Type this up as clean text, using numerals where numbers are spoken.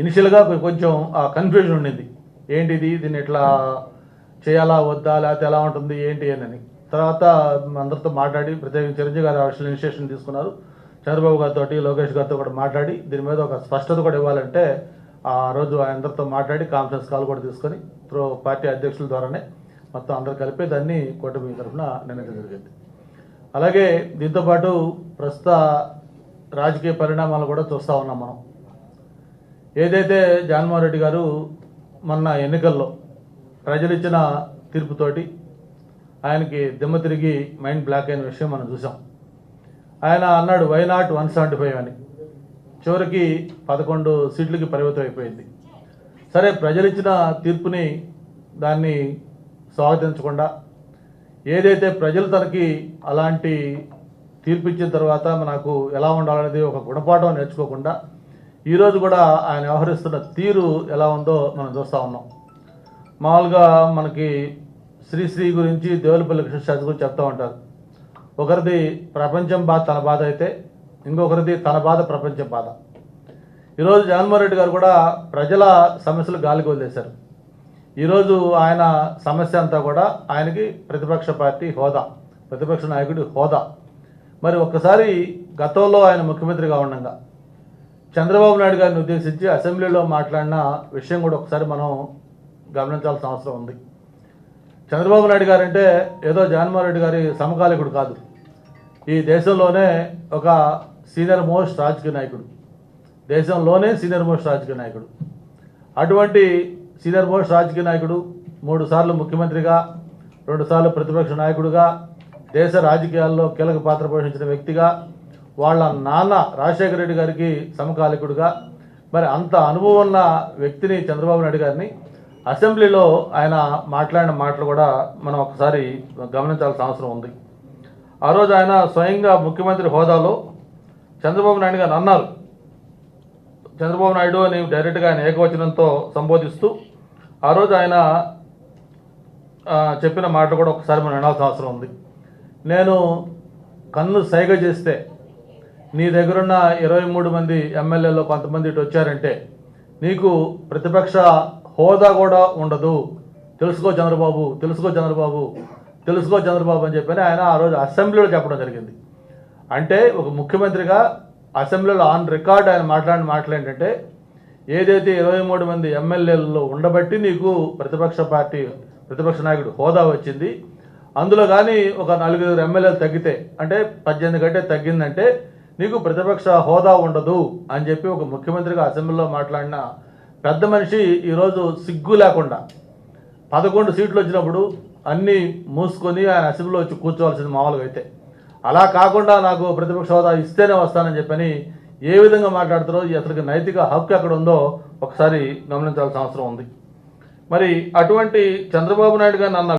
ఇనిషియల్గా కొంచెం కన్ఫ్యూజన్ ఉండింది. ఏంటిది, దీన్ని ఎట్లా చేయాలా వద్దా, లేకపోతే ఎలా ఉంటుంది ఏంటి అని. తర్వాత అందరితో మాట్లాడి, ప్రత్యేకంగా చిరంజీవి గారు అసలు ఇనిషియేషన్ తీసుకున్నారు. చంద్రబాబు గారితో, లోకేష్ గారితో కూడా మాట్లాడి దీని మీద ఒక స్పష్టత కూడా ఇవ్వాలంటే ఆ రోజు అందరితో మాట్లాడి కాన్ఫరెన్స్ కాల్ కూడా తీసుకొని పార్టీ అధ్యక్షుల ద్వారానే మొత్తం అందరు కలిపి దాన్ని కూటమి తరఫున నిర్ణయం జరిగింది. అలాగే దీంతోపాటు ప్రస్తుత రాజకీయ పరిణామాలు కూడా చూస్తూ ఉన్నాం మనం. ఏదైతే జగన్మోహన్ రెడ్డి గారు మొన్న ఎన్నికల్లో ప్రజలు ఇచ్చిన తీర్పుతోటి ఆయనకి దిమ్మ తిరిగి మైండ్ బ్లాక్ అయిన విషయం మనం చూసాం. ఆయన అన్నాడు వై నాట్ 175 అని. చివరికి 11 సీట్లకి పరిమితం అయిపోయింది. సరే, ప్రజలు ఇచ్చిన తీర్పుని దాన్ని స్వాగతించకుండా, ఏదైతే ప్రజలు తనకి అలాంటి తీర్పు ఇచ్చిన తర్వాత మనకు ఎలా ఉండాలనేది ఒక గుణపాఠం నేర్చుకోకుండా ఈరోజు కూడా ఆయన వ్యవహరిస్తున్న తీరు ఎలా ఉందో మనం చూస్తూ ఉన్నాం. మామూలుగా మనకి శ్రీశ్రీ గురించి, దేవులపల్లి కృష్ణశాస్త్రి గురించి చెప్తూ ఉంటారు. ఒకరిది ప్రపంచం బాధ తన బాధ అయితే, ఇంకొకరిది తన బాధ ప్రపంచం బాధ. ఈరోజు జగన్మోహన్ రెడ్డి గారు కూడా ప్రజల సమస్యలు గాలికి వదిలేశారు. ఈరోజు ఆయన సమస్య అంతా కూడా ఆయనకి ప్రతిపక్ష పార్టీ హోదా, ప్రతిపక్ష నాయకుడి హోదా. మరి ఒక్కసారి గతంలో ఆయన ముఖ్యమంత్రిగా ఉండగా చంద్రబాబు నాయుడు గారిని ఉద్దేశించి అసెంబ్లీలో మాట్లాడిన విషయం కూడా ఒకసారి మనం గమనించాల్సిన అవసరం ఉంది. చంద్రబాబు నాయుడు గారు అంటే ఏదో జగన్మోహన్ రెడ్డి గారి సమకాలికుడు కాదు, ఈ దేశంలోనే ఒక సీనియర్ మోస్ట్ రాజకీయ నాయకుడు, దేశంలోనే సీనియర్ మోస్ట్ రాజకీయ నాయకుడు. అటువంటి సీనియర్ మోస్ట్ రాజకీయ నాయకుడు 3 సార్లు ముఖ్యమంత్రిగా, 2 సార్లు ప్రతిపక్ష నాయకుడిగా, దేశ రాజకీయాల్లో కీలక పాత్ర పోషించిన వ్యక్తిగా, వాళ్ళ నాన్న రాజశేఖర రెడ్డి గారికి సమకాలికుడిగా, మరి అంత అనుభవం ఉన్న వ్యక్తిని చంద్రబాబు నాయుడు గారిని అసెంబ్లీలో ఆయన మాట్లాడిన మాటలు కూడా మనం ఒకసారి గమనించాల్సిన అవసరం ఉంది. ఆ రోజు ఆయన స్వయంగా ముఖ్యమంత్రి హోదాలో చంద్రబాబు నాయుడు గారిని అన్నారు. చంద్రబాబు నాయుడు అని డైరెక్ట్గా ఆయన ఏకవచనంతో సంబోధిస్తూ ఆ రోజు ఆయన చెప్పిన మాట కూడా ఒకసారి మనం వినాల్సిన అవసరం ఉంది. నేను కన్ను సైగ చేస్తే నీ దగ్గరున్న 23 మంది ఎమ్మెల్యేలో కొంతమంది ఇటు వచ్చారంటే నీకు ప్రతిపక్ష హోదా కూడా ఉండదు, తెలుసుకో చంద్రబాబు, తెలుసుకో చంద్రబాబు, తెలుసుకో చంద్రబాబు అని చెప్పని ఆయన ఆ రోజు అసెంబ్లీలో చెప్పడం జరిగింది. అంటే ఒక ముఖ్యమంత్రిగా అసెంబ్లీలో ఆన్ రికార్డ్ ఆయన మాట్లాడిన మాటలు ఏంటంటే, ఏదైతే 23 మంది ఎమ్మెల్యేలలో ఉండబట్టి నీకు ప్రతిపక్ష నాయకుడు హోదా వచ్చింది, అందులో కానీ ఒక 4 ఎమ్మెల్యేలు తగ్గితే, అంటే 18 కంటే తగ్గిందంటే నీకు ప్రతిపక్ష హోదా ఉండదు అని చెప్పి ఒక ముఖ్యమంత్రిగా అసెంబ్లీలో మాట్లాడిన పెద్ద మనిషి ఈరోజు సిగ్గు లేకుండా 11 సీట్లు వచ్చినప్పుడు అన్నీ మూసుకొని ఆయన అసెంబ్లీలో వచ్చి కూర్చోవాల్సింది మామూలుగా అయితే. అలా కాకుండా నాకు ప్రతిపక్ష హోదా ఇస్తేనే వస్తానని చెప్పని ఏ విధంగా మాట్లాడుతారో, అసలుకి నైతిక హక్కు ఎక్కడ ఉందో ఒకసారి గమనించాల్సిన అవసరం ఉంది. మరి అటువంటి చంద్రబాబు నాయుడు గారిని అన్న